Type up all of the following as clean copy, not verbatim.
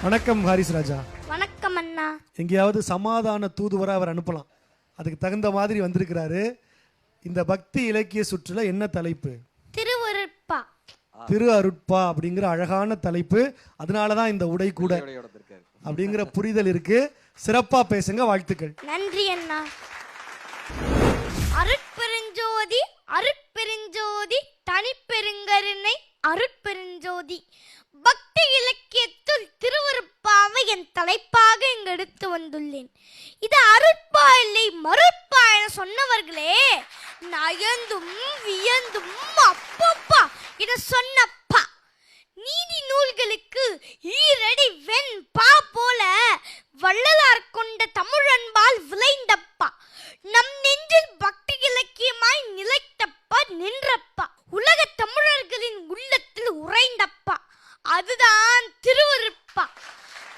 வணக்கம் ஹாரிஸ் ராஜா. வணக்கம் அண்ணா. எங்கேயாவது சமாதான தூதுவரா அவர் அனுப்பலாம், அதுக்கு தகுந்த மாதிரி வந்திருக்கிறாரு. இந்த பக்தி இலக்கிய சுற்றுல என்ன தலைப்பு? திருவருட்பா. திரு அருட்பா அப்படிங்கிற அழகான தலைப்பு. அதனாலதான் இந்த உடை கூட அப்படிங்கிற புரிதல் இருக்கு. சிறப்பா பேசுங்க, வாழ்த்துக்கள். நன்றி அண்ணா. அருட்பெருஞ்சோதி அருட்பெருஞ்சோதி தனிப்பெருங்கருணை அருட்பெருஞ்சோதி. பக்தி இலக்கியத்துள் திருவருட்பாவை என் தலைப்பாக இங்கு எடுத்து வந்துள்ளேன். இது அருட்பா இல்லை மருட்பா என சொன்னவர்களே நயந்தும் வியந்தும் அப்பப்பா இத சொன்னப்பா. நீதி நூல்களுக்கு ஈரடி வெண் பா போல வள்ளலார் கொண்ட தமிழன்பால் விளைந்தப்பா. நம் நெஞ்சில் பக்தி இலக்கியமாய் நிலைத்தப்பா நின்றப்பா. உலக தமிழர்களின் உள்ளத்தில் உறைந்தப்பா. அதுதான் திருவருட்பா.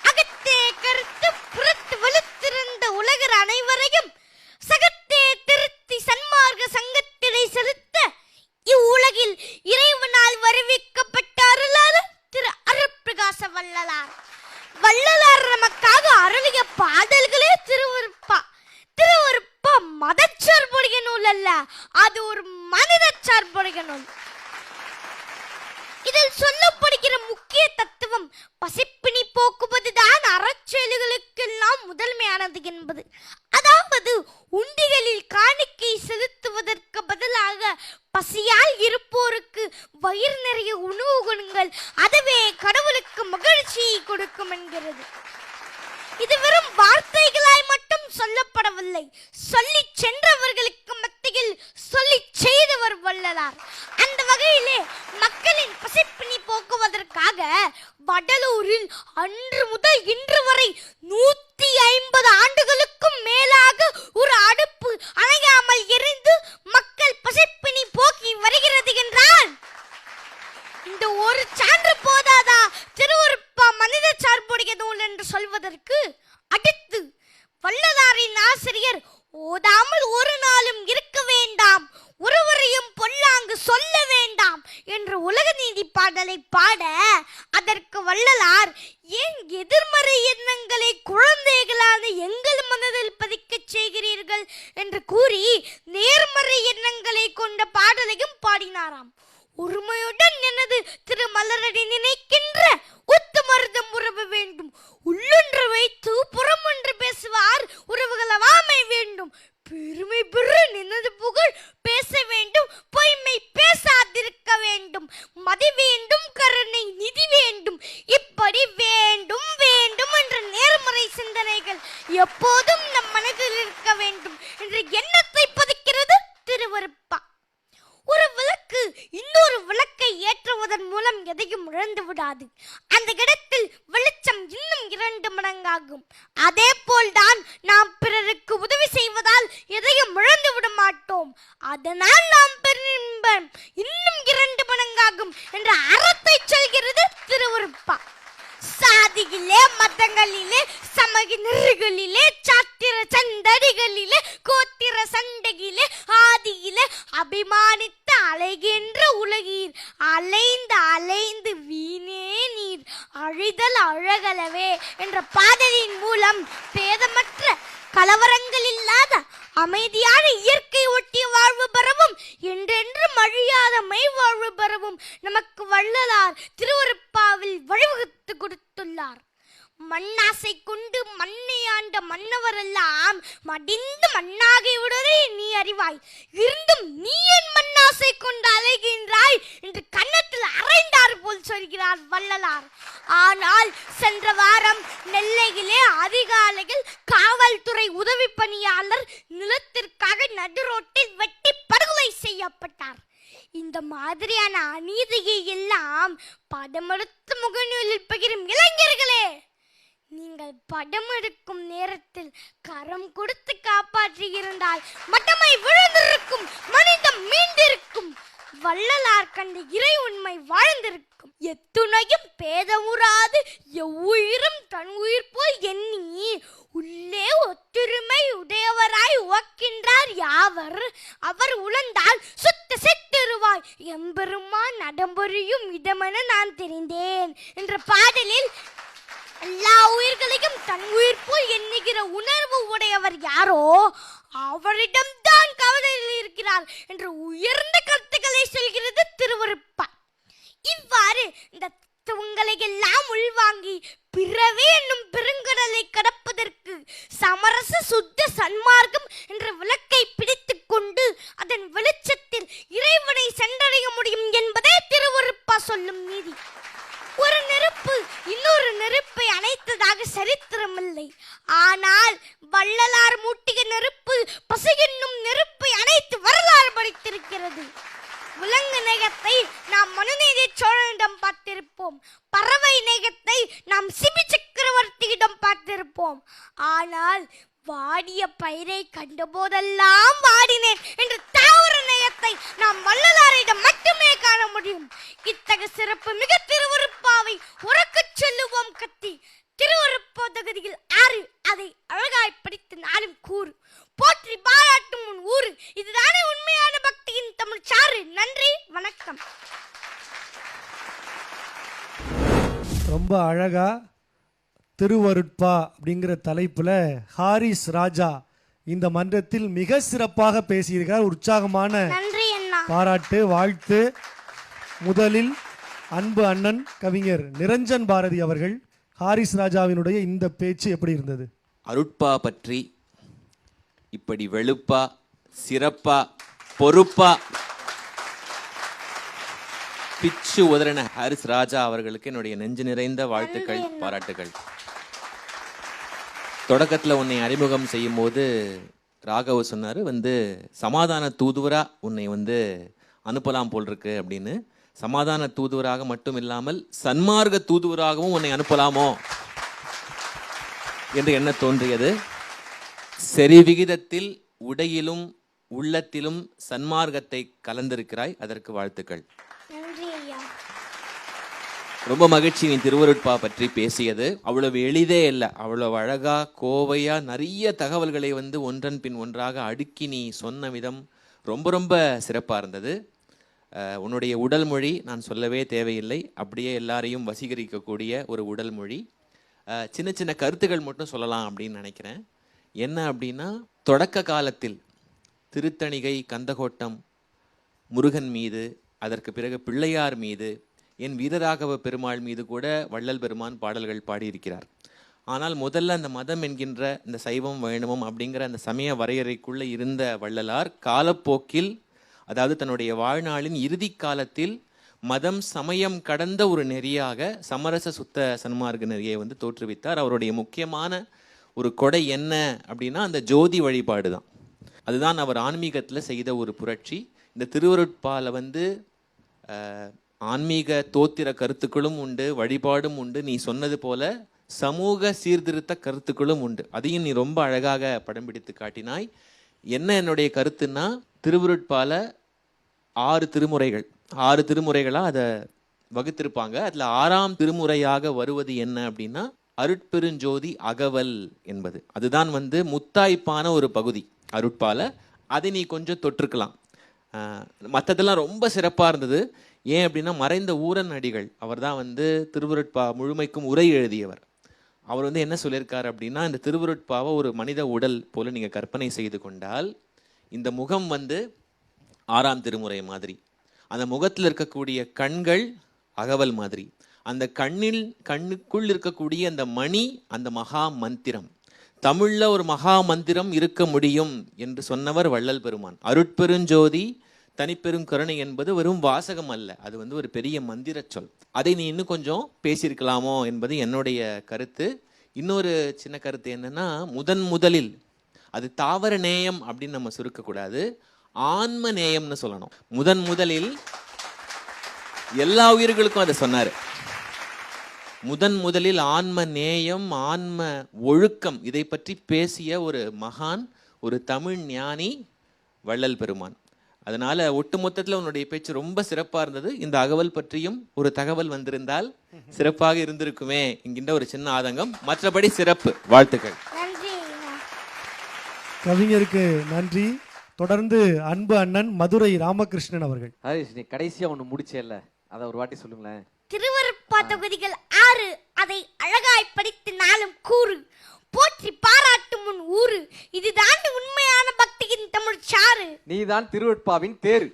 அகத்தே கருத்து புறத்து வலுத்திருந்த உலகர் அனைவரையும் சகத்தே திருத்தி சன்மார்க்க சங்கத்தினை செலுத்த இவ்வுலகில் இறைவனால் வருவிக்கப்பட்ட அருளாளர் திரு அருட்பிரகாச வள்ளலார். வள்ளலார் நமக்காக அருளிய பாடல்களே திருவருட்பா. திருவருட்பா மதச்சார்புடைய நூல் அல்ல, அது ஒரு மனித சார்புடைய நூல். இதில் சொல்லப்படுகிற முக்கிய தத்துவம் பசிப்பினி போக்குவதுதான் அறச்செயல்களுக்கெல்லாம் முதன்மையானது என்பது. அதாவது உண்டிகளில் காணிக்கை செலுத்துவதற்கு பதிலாக பசியால் இருப்போருக்கு வயிறு நிறைய உணவு கொடுங்கள், அதுவே கடவுளுக்கு மகிழ்ச்சியை கொடுக்கும் என்கிறது. இது வெறும் வார்த்தைகளாய் மட்டும் சொல்லப்படவில்லை, சொல்லி சென்றவர்களுக்கு மத்தியில் சொல்லி செய்தவர் வள்ளலார். அந்த வகையிலே மக்களின் பசிப்பினி போக்குவதற்காக வடலூரில் அன்று முதல் இன்று வரை 150 ஆண்டுகளுக்கும் மேலாக ஒரு அடுப்பு அணையாமல் எரிந்து மக்கள் பசிப்பினி போக்கி வருகிறது என்றால் இந்த ஒரு சான்று போதாதா திருவருட்பா மனித சார்புடைய நூல் என்று சொல்வதற்கு? அடுத்து வள்ளலாரின் ஆசிரியர் ஓதாமல் ஒரு நாளும் இருக்க வேண்டாம், ஒருவரையும் பொல்லாங்கு சொல்ல வேண்டாம் என்ற உலக நீதி பாடலை பாட அதற்கு வள்ளலார் ஏன் எதிர்மறை எண்ணங்களை குழந்தைகளான எங்கள் மனதில் பதிக்கச் செய்கிறீர்கள் என்று கூறி நேர்மறை எண்ணங்களை கொண்ட பாடலையும் பாடினாராம். ஒருமையுடன் எனது திருமலரடி நினைக்கின்ற உத்தமர்தம் உறவு வேண்டும், உள்ளொன்று வைத்து புறமொன்று பேசுவார் உறவுகளவாமை வேண்டும், பெருமை பெற நினது புகழ் பேச வேண்டும், பொய்மை பேசாதிருக்க வேண்டும், மதி வேண்டும் கருணை நிதி வேண்டும், இப்படி வேண்டும் வேண்டும் என்ற நேர்மறை சிந்தனைகள் எப்போதும் நம் மனதில் இருக்க வேண்டும் என்ற எண்ணத்தை பதிக்கிறது திருவருட்பா. ஒரு விளக்கு இன்னொரு விளக்கை ஏற்றுவதன் மூலம் எதையும் இழந்து விடாது, அந்த இடத்தில் வெளிச்சம் இன்னும் 2 மடங்காகும். அதே போல்தான் நாம் பிறருக்கு உதவி செய்வதால் எதையும் இழந்து விட மாட்டோம், அதனால் நாம் பெரும்பம் இன்னும் 2 மடங்காகும் என்ற அறத்தை சொல்கிறது திருவருட்பா. சாதியிலே மதங்களிலே சமய நெறிகளிலே சாத்திர சந்தடிகளிலே கோத்திர சண்டையிலே ஆதியிலே அபிமானித்து அலைகின்ற உலகீர் அலைந்து அலைந்து வீணே நீர் அழிதல் அழகலவே என்ற பாடலின் மூலம் பேதமற்ற கலவரங்கள் இல்லாத அமைதியான இயற்கை ஒட்டிய வாழ்வு பெறவும் என்றென்று மழியாத மெய் வாழ்வு பெறவும் நமக்கு வள்ளலார் திருவருட்பாவில் வழிவகுத்து கொடுத்துள்ளார். மண்ணாசை கொண்டு மண்ணை ஆண்ட மன்னவரெல்லாம் மடிந்து மண்ணாகி விடுவதை நீ அறிவாய், இருந்தும் நீ என் மண்ணாசை கொண்டு அலைகின்றாய் என்று கன்னத்தில் அறைந்தார் போல் சொல்கிறார் வள்ளலார். ஆனால் சென்ற வாரம் நெல்லையிலே அதிகாலையில் காவல்துறை உதவி பணியாளர் நிலத்திற்காக நடுரோட்டில் வெட்டி படுகொலை செய்யப்பட்டார். இந்த மாதிரியான அநீதியை எல்லாம் படமெடுத்து முகநூலில் பகிரும் இளைஞர்களே, நீங்கள் படம் எடுக்கும் நேரத்தில் கரம் கொடுத்து காப்பாற்றி இருந்தால் மட்டமை விழுந்திருக்கும், மனிதம் மீண்டிருக்கும், வள்ளலார் கண்ட இறை உண்மை வாழ்ந்திருக்கும். எத்துணையும் பேதமுறாது எவ்வுயிரும் தன் உயிர் போல் எண்ணி உள்ளே ஒத்துரிமை உடையவராய் உவக்கின்றார் யாவர், அவர் உழந்தால் சுத்த செத்துருவாய் எம்பெருமான் நடம்பொறியும் இடமென நான் தெரிந்தேன் என்ற பாடலில் தன் உயிர் போல் எண்ணுகிற உணர்வு உடையவர் யாரோ அவரிடம்தான் கவலையில் இருக்கிறார் என்று உயர்ந்த கருத்துக்களை சொல்கிறது திருவருட்பா. இவ்வாறு இந்த தத்துவங்களை எல்லாம் உள்வாங்கி பிறவே என்னும் பெருங்கடலை கடப்பதற்கு சமரச சுத்த சன்மார்க்கம் என்ற விளக்கை பிடித்துக் கொண்டு அதன் வெளிச்சத்தில் இறைவனை சென்றடைய முடியும் என்பதே திருவருட்பா சொல்லும் நீதி. ஒரு நெருப்பு இன்னொரு நெருப்பை அணைத்ததாக சரித்திரமில்லை. ஆனால் வள்ளலார் மூட்டிய நெருப்பு பசை என்னும் நெருப்பை அணைத்து வரலாறு படித்திருக்கிறது. விலங்கு நேயத்தை நாம் மனுநீதி சோழனிடம் பார்த்திருப்போம். பறவை நேயத்தை நாம் சிபி சக்கரவர்த்தியிடம் பார்த்திருப்போம். ஆனால் வாடிய பயிரை கண்டபோதெல்லாம் வாடினேன் என்ற தாவர நேயத்தை நாம் வள்ளலாரிடம் மட்டுமே காண முடியும். இத்தகைய சிறப்பு மிக திருவருட்பாவை உறக்கச் சொல்லுவோம் கத்தி. திருவருட்பா தொகுதியில் 6 அதை அழகாய் படித்து நாளும் கூறு. போற்றி பாராட்டும் உன் ஊரு. இதுதானே உண்மையான பக்தியின் தமிழ் சாறு. நன்றி, வணக்கம். ரொம்ப அழகா திருவருட்பா அப்படிங்கிற தலைப்புல ஹாரிஸ் ராஜா இந்த மன்றத்தில் மிக சிறப்பாக பேசியிருக்கார். உற்சாகமான நன்றி அண்ணா. பாராட்டு, வாழ்த்து. முதலில் அன்பு அண்ணன் கவிஞர் நிரஞ்சன் பாரதி அவர்கள் ஹாரிஸ் ராஜாவினுடைய இந்த பேச்சு எப்படி இருந்தது? அருட்பா பற்றி இப்படி வெளுப்பா, சிறப்பா, பொறுப்பா பிச்சு உதறின ஹாரிஸ் ராஜா அவர்களுக்கு என்னுடைய நெஞ்சு நிறைந்த வாழ்த்துக்கள், பாராட்டுகள். தொடக்கத்தில் உன்னை அறிமுகம் செய்யும் போது ராகவ சொன்னார் சமாதான தூதுவரா உன்னை அனுப்பலாம் போல் இருக்கு அப்படின்னு. சமாதான தூதுவராக மட்டும் இல்லாமல் சன்மார்க்க தூதுவராகவும் உன்னை அனுப்பலாமோ என்று என்ன தோன்றியது. சரி விகிதத்தில் உடையிலும் உள்ளத்திலும் சன்மார்க்கத்தை கலந்திருக்கிறாய், அதற்கு வாழ்த்துக்கள். ரொம்ப மகிழ்ச்சி நீ திருவருட்பா பற்றி பேசியது. அவ்வளவு எளிதே இல்லை, அவ்வளவு அழகா கோவையா நிறைய தகவல்களை ஒன்றன் பின் ஒன்றாக அடுக்கி நீ சொன்ன விதம் ரொம்ப ரொம்ப சிறப்பாக இருந்தது. உன்னுடைய உடல் மொழி நான் சொல்லவே தேவையில்லை, அப்படியே எல்லாரையும் வசீகரிக்கக்கூடிய ஒரு உடல் மொழி. சின்ன சின்ன கருத்துக்கள் மட்டும் சொல்லலாம் அப்படின்னு நினைக்கிறேன். என்ன அப்படின்னா, தொடக்க காலத்தில் திருத்தணிகை கந்தகோட்டம் முருகன் மீது, அதற்கு பிறகு பிள்ளையார் மீது, என் வீரராகவ பெருமாள் மீது கூட வள்ளல் பெருமான் பாடல்கள் பாடியிருக்கிறார். ஆனால் முதல்ல அந்த மதம் என்கின்ற இந்த சைவம் வைணவம் அப்படிங்கிற அந்த சமய வரையறைக்குள்ளே இருந்த வள்ளலார் காலப்போக்கில், அதாவது தன்னுடைய வாழ்நாளின் இறுதி காலத்தில் மதம் சமயம் கடந்த ஒரு நெறியாக சமரச சுத்த சன்மார்க்க நெறியை தோற்றுவித்தார். அவருடைய முக்கியமான ஒரு கொடை என்ன அப்படின்னா அந்த ஜோதி வழிபாடு தான். அதுதான் அவர் ஆன்மீகத்தில் செய்த ஒரு புரட்சி. இந்த திருவருட்பால ஆன்மீக தோத்திர கருத்துக்களும் உண்டு, வழிபாடும் உண்டு. நீ சொன்னது போல சமூக சீர்திருத்த கருத்துக்களும் உண்டு. அதையும் நீ ரொம்ப அழகாக படம் பிடித்து காட்டினாய். என்ன என்னுடைய கருத்துன்னா, திருவருட்பால 6 திருமுறைகள், 6 திருமுறைகளாக அதை வகுத்திருப்பாங்க. அதில் 6ஆம் திருமுறையாக வருவது என்ன அப்படின்னா அருட்பெருஞ்சோதி அகவல் என்பது. அதுதான் முத்தாய்ப்பான ஒரு பகுதி அருட்பால. அதை நீ கொஞ்சம் தொற்றுக்கலாம். மற்றதெல்லாம் ரொம்ப சிறப்பாக இருந்தது. ஏன் அப்படின்னா, மறைந்த ஊரன் அடிகள் அவர் தான் திருவருட்பா முழுமைக்கும் உரை எழுதியவர். அவர் என்ன சொல்லியிருக்கார் அப்படின்னா, இந்த திருவருட்பாவை ஒரு மனித உடல் போல நீங்கள் கற்பனை செய்து கொண்டால், இந்த முகம் 6ஆம் திருமுறை மாதிரி, அந்த முகத்தில் இருக்கக்கூடிய கண்கள் அகவல் மாதிரி, அந்த கண்ணுக்குள் இருக்கக்கூடிய அந்த மணி அந்த மகா மந்திரம். தமிழ்ல ஒரு மகா மந்திரம் இருக்க முடியும் என்று சொன்னவர் வள்ளல் பெருமான். அருட்பெருஞ்சோதி தனிப்பெரும் கருணை என்பது வெறும் வாசகம் அல்ல, அது ஒரு பெரிய மந்திர சொல். அதை நீ இன்னும் கொஞ்சம் பேசியிருக்கலாமோ என்பது என்னுடைய கருத்து. இன்னொரு சின்ன கருத்து என்னன்னா, முதலில் அது தாவர நேயம் அப்படின்னு நம்ம சுருக்கக்கூடாது, ஆன்ம நேயம்னு சொல்லணும். முதலில் எல்லா உயிர்களுக்கும் அதை சொன்னாரு. முதலில் ஆன்ம நேயம், ஆன்ம ஒழுக்கம், இதை பற்றி பேசிய ஒரு மகான், ஒரு தமிழ் ஞானி வள்ளல் பெருமான். அதனால ஒட்டுமொத்தத்தில் உன்னுடைய பேச்சு ரொம்ப சிறப்பாக இருந்தது. இந்த அகவல் பற்றியும் ஒரு தகவல் வந்திருந்தால் சிறப்பாக இருந்திருக்குமே என்கின்ற ஒரு சின்ன ஆதங்கம். மற்றபடி சிறப்பு, வாழ்த்துக்கள். கவிஞருக்கு நன்றி. தொடர்ந்து அன்பு அண்ணன் மதுரை ராமகிருஷ்ணன் அவர்கள். ஹரிஷ், நீ கடைசியா ஒண்ணு முடிச்சேல்ல, அதை ஒரு வாட்டி சொல்லுங்களேன். திருவருட்பா தொகுதிகள் 6 அதை அழகாய் படித்து நாளும் கூறு. போற்றி பாராட்டும் உன் ஊரு. இதுதான் உண்மையான பக்தியின் தமிழ் சாறு. நீதான் திருவெட்பாவின் தேர்.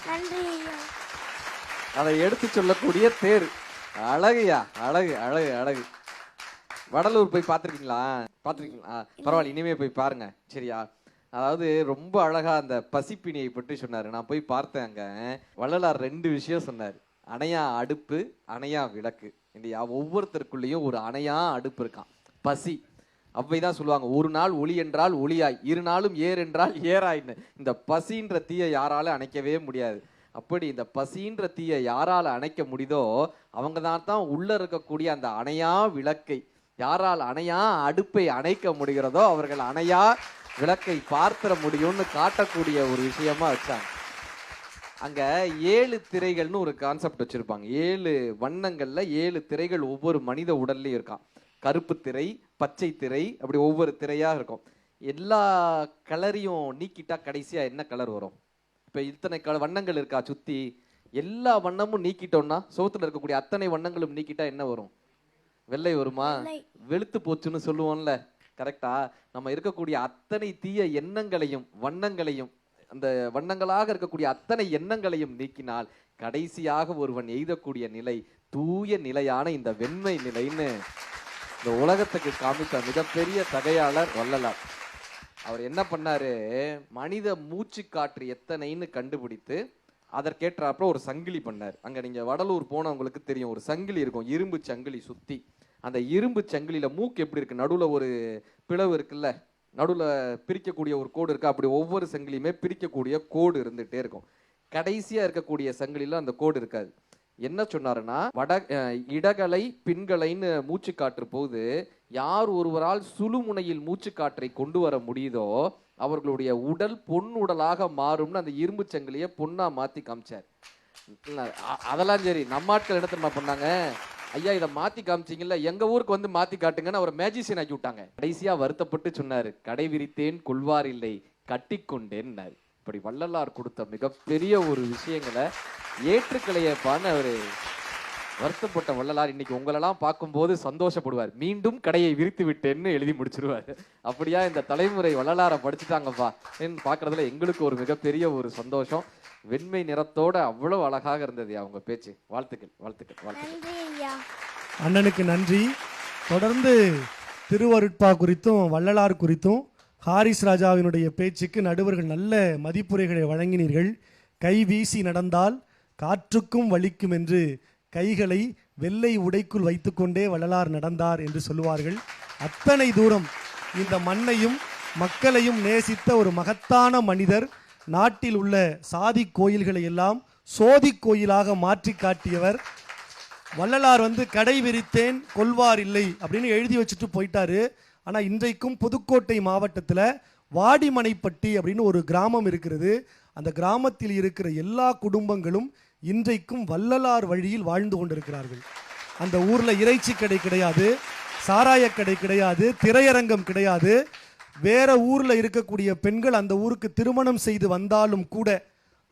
நன்றி ஐயா. அதை எடுத்து சொல்லக்கூடிய தேர். அழகுயா, அழகு அழகு அழகு. வடலூர் போய் பார்த்துருக்கீங்களா? பரவாயில்ல, இனிமே போய் பாருங்க சரியா. அதாவது ரொம்ப அழகா அந்த பசிப்பினியை பற்றி சொன்னாரு. நான் போய் பார்த்தேன். அங்க வள்ளலார் 2 விஷயம் சொன்னார். அணையா அடுப்பு, அணையா விளக்கு. இல்லையா? ஒவ்வொருத்தருக்குள்ளேயும் ஒரு அணையா அடுப்பு இருக்கான். பசி. அவைதான் சொல்லுவாங்க, ஒரு நாள் ஒளி என்றால் ஒளியாய், 2 நாளும் ஏர் என்றால் ஏராய்ன்னு. இந்த பசின்ற தீயை யாரால அணைக்கவே முடியாது. அப்படி இந்த பசின்ற தீயை யாரால அணைக்க முடியுதோ அவங்க தான் உள்ள இருக்கக்கூடிய அந்த அணையா விளக்கை, யாரால் அணையா அடுப்பை அணைக்க முடிகிறதோ அவர்கள் அணையா விளக்கை பார்த்திட முடியும்னு காட்டக்கூடிய ஒரு விஷயமா வச்சாங்க. அங்க 7 திரைகள்னு ஒரு கான்செப்ட் வச்சிருப்பாங்க. 7 வண்ணங்கள்ல 7 திரைகள் ஒவ்வொரு மனித உடல்லையும் இருக்கான். கருப்பு திரை, பச்சை திரை, அப்படி ஒவ்வொரு திரையா இருக்கும். எல்லா கலரையும் நீக்கிட்டா கடைசியா என்ன கலர் வரும்? இப்ப இத்தனை வண்ணங்கள் இருக்கா சுத்தி, எல்லா வண்ணமும் நீக்கிட்டோம்னா சோத்துல இருக்கக்கூடிய அத்தனை வண்ணங்களும் நீக்கிட்டா என்ன வரும்? வெள்ளை வருமா? வெளுத்து போச்சுன்னு சொல்லுவோம்ல. கரெக்டா? நம்ம இருக்கக்கூடிய அத்தனை தீய எண்ணங்களையும் வண்ணங்களையும், அந்த வண்ணங்களாக இருக்கக்கூடிய அத்தனை எண்ணங்களையும் நீக்கினால் கடைசியாக ஒருவன் எய்தக்கூடிய நிலை தூய நிலையான இந்த வெண்மை நிலைன்னு இந்த உலகத்துக்கு காமித்த மிகப்பெரிய தகையாளர் வள்ளலார். அவர் என்ன பண்ணாரு? மனித மூச்சு காற்று எத்தனைன்னு கண்டுபிடித்து அதற்கேற்றாப்புல ஒரு சங்கிலி பண்ணார். அங்க நீங்க வடலூர் போனவங்களுக்கு தெரியும், ஒரு சங்கிலி இருக்கும், இரும்பு சங்கிலி சுத்தி. அந்த இரும்பு சங்கிலியில மூக்கு எப்படி இருக்கு, நடுவுல ஒரு பிளவு இருக்குல்ல, நடுவுல பிரிக்கக்கூடிய ஒரு கோடு இருக்கு. அப்படி ஒவ்வொரு சங்கிலியுமே பிரிக்கக்கூடிய கோடு இருந்துட்டே இருக்கும். கடைசியா இருக்கக்கூடிய சங்கிலியில அந்த கோடு இருக்காது. என்ன சொன்னாருன்னா, இடகலை பின்களைன்னு மூச்சு காற்று போது யார் ஒருவரால் சுழுமுனையில் மூச்சு காற்றை கொண்டு வர முடியுதோ அவர்களுடைய உடல் பொன் உடலாக மாறும்னு அந்த இரும்பு சங்கிலியை பொண்ணா மாத்தி காமிச்சார். அதெல்லாம் சரி, நம்ம ஆட்கள் என்ன தெரியுமா பண்ணாங்க? ஐயா இதை மாத்தி காமிச்சிங்கல்ல, எங்க ஊருக்கு வந்து மாத்தி காட்டுங்கன்னு அவரை மேஜிசியன் ஆக்கி விட்டாங்க. கடைசியா வருத்தப்பட்டு சொன்னாரு, கடை விரித்தேன் கொள்வார் இல்லை கட்டிக்கொண்டேன்னாரு. இப்படி வள்ளலார் கொடுத்த மிகப்பெரிய ஒரு விஷயங்களை ஏற்றுக்கலையப்பான்னு அவரு வருத்தப்பட்ட வள்ளலார் இன்னைக்கு உங்களெல்லாம் பார்க்கும்போது சந்தோஷப்படுவார். மீண்டும் கடையை விரித்து விட்டேன்னு எழுதி முடிச்சிருவார். அப்படியா இந்த தலைமுறை வள்ளலாரை படிச்சுட்டாங்கப்பா பார்க்கறதுல எங்களுக்கு ஒரு மிகப்பெரிய ஒரு சந்தோஷம். வெண்மை நிறத்தோட அவ்வளவு அழகாக இருந்தது அவங்க பேச்சு. வாழ்த்துக்கள் வாழ்த்துக்கள் வாழ்த்துக்கள். அண்ணனுக்கு நன்றி. தொடர்ந்து திருவருட்பா குறித்தும் வள்ளலார் குறித்தும் ஹாரிஸ் ராஜாவினுடைய பேச்சுக்கு நடுவர்கள் நல்ல மதிப்புரைகளை வழங்கினீர்கள். கை வீசி நடந்தால் காற்றுக்கும் வலிக்கும் என்று கைகளை வெள்ளை உடைக்குள் வைத்துக்கொண்டே வள்ளலார் நடந்தார் என்று சொல்லுவார்கள். அத்தனை தூரம் இந்த மண்ணையும் மக்களையும் நேசித்த ஒரு மகத்தான மனிதர். நாட்டில் உள்ள சாதி கோயில்களை எல்லாம் சோதி கோயிலாக மாற்றி காட்டியவர் வள்ளலார். கடை விரித்தேன் கொள்வார் இல்லை அப்படின்னு எழுதி வச்சுட்டு போயிட்டாரு. ஆனால் இன்றைக்கும் புதுக்கோட்டை மாவட்டத்தில் வாடிமனைப்பட்டி அப்படின்னு ஒரு கிராமம் இருக்கிறது. அந்த கிராமத்தில் இருக்கிற எல்லா குடும்பங்களும் இன்றைக்கும் வள்ளலார் வழியில் வாழ்ந்து கொண்டிருக்கிறார்கள். அந்த ஊரில் இறைச்சி கடை கிடையாது, சாராய கடை கிடையாது, திரையரங்கம் கிடையாது. வேற ஊரில் இருக்கக்கூடிய பெண்கள் அந்த ஊருக்கு திருமணம் செய்து வந்தாலும் கூட,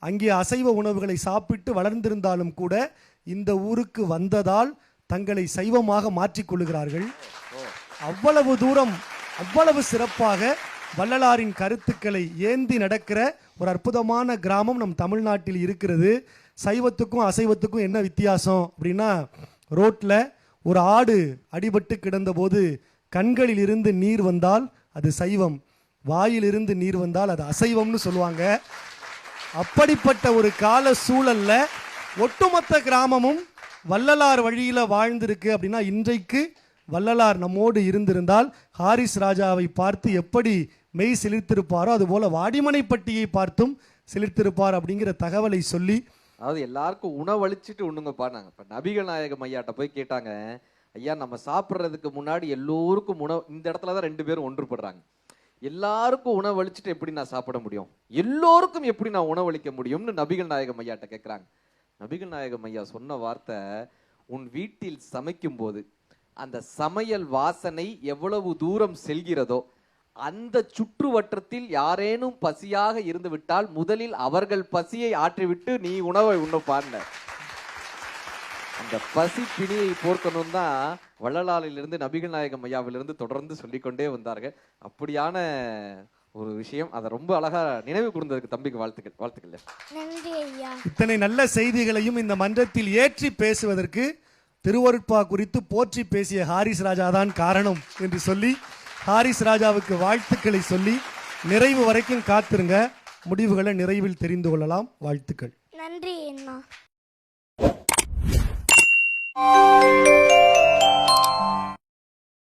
அங்கே அசைவ உணவுகளை சாப்பிட்டு வளர்ந்திருந்தாலும் கூட இந்த ஊருக்கு வந்ததால் தங்களை சைவமாக மாற்றிக்கொள்ளுகிறார்கள். அவ்வளவு தூரம் அவ்வளவு சிறப்பாக வள்ளலாரின் கருத்துக்களை ஏந்தி நடக்கிற ஒரு அற்புதமான கிராமம் நம் தமிழ்நாட்டில் இருக்கிறது. சைவத்துக்கும் அசைவத்துக்கும் என்ன வித்தியாசம் அப்படின்னா, ரோட்டில் ஒரு ஆடு அடிபட்டு கிடந்தபோது கண்களில் இருந்து நீர் வந்தால் அது சைவம், வாயிலிருந்து நீர் வந்தால் அது அசைவம்னு சொல்லுவாங்க. அப்படிப்பட்ட ஒரு கால சூழல்ல ஒட்டுமொத்த கிராமமும் வள்ளலார் வழியில வாழ்ந்திருக்கு. அப்படின்னா இன்றைக்கு வள்ளலார் நம்மோடு இருந்திருந்தால் ஹாரிஸ் ராஜாவை பார்த்து எப்படி மெய் சிலிர்த்திருப்பாரோ அதுபோல வாடிமனைப்பட்டியை பார்த்தும் சிலிர்த்திருப்பார் அப்படிங்கிற தகவலை சொல்லி, அதாவது எல்லாருக்கும் உணவளிச்சுட்டு உண்ணுங்கப்பா. நாங்கள் இப்போ நபிகள் நாயகம் ஐயாட்ட போய் கேட்டாங்க, ஐயா நம்ம சாப்பிட்றதுக்கு முன்னாடி எல்லோருக்கும் உணவு, இந்த இடத்துல தான் 2 பேரும் ஒன்றுபடுறாங்க. எல்லாருக்கும் உணவளிச்சுட்டு எப்படி நான் சாப்பிட முடியும், எல்லோருக்கும் எப்படி நான் உணவளிக்க முடியும்னு நபிகள் நாயகம் ஐயாட்ட கேட்குறாங்க. நபிகள் நாயகம் ஐயா சொன்ன வார்த்தை, உன் வீட்டில் சமைக்கும் போது அந்த சமையல் வாசனை எவ்வளவு தூரம் செல்கிறதோ அந்த சுற்றுவட்டத்தில் யாரேனும் பசியாக இருந்து விட்டால் முதலில் அவர்கள் பசியை ஆற்றிவிட்டு நீ உணவை உண்ணப்பார்ன. அந்த பசி பிணியை போர்க்கணும் தான் வள்ளலாரிலிருந்து நபிகள் நாயகம் ஐயாவிலிருந்து தொடர்ந்து சொல்லிக்கொண்டே வந்தார்கள். அப்படியான ஒரு விஷயம். அதை ரொம்ப அழகா நினைவு கூர்ந்ததுக்கு தம்பிக்கு வாழ்த்துக்கள். வாழ்த்துக்கள். நன்றி ஐயா. இத்தனை நல்ல செய்திகளையும் இந்த மன்றத்தில் ஏற்றி பேசுவதற்கு திருவருட்பா குறித்து போற்றி பேசிய ஹாரிஸ் ராஜா தான் காரணம் என்று சொல்லி ஹாரிஸ் ராஜாவுக்கு வாழ்த்துக்களை சொல்லி நிறைவு வரைக்கும் காத்திருங்க. முடிவுகளை நிறைவில் தெரிந்து கொள்ளலாம். வாழ்த்துக்கள். நன்றி அண்ணா.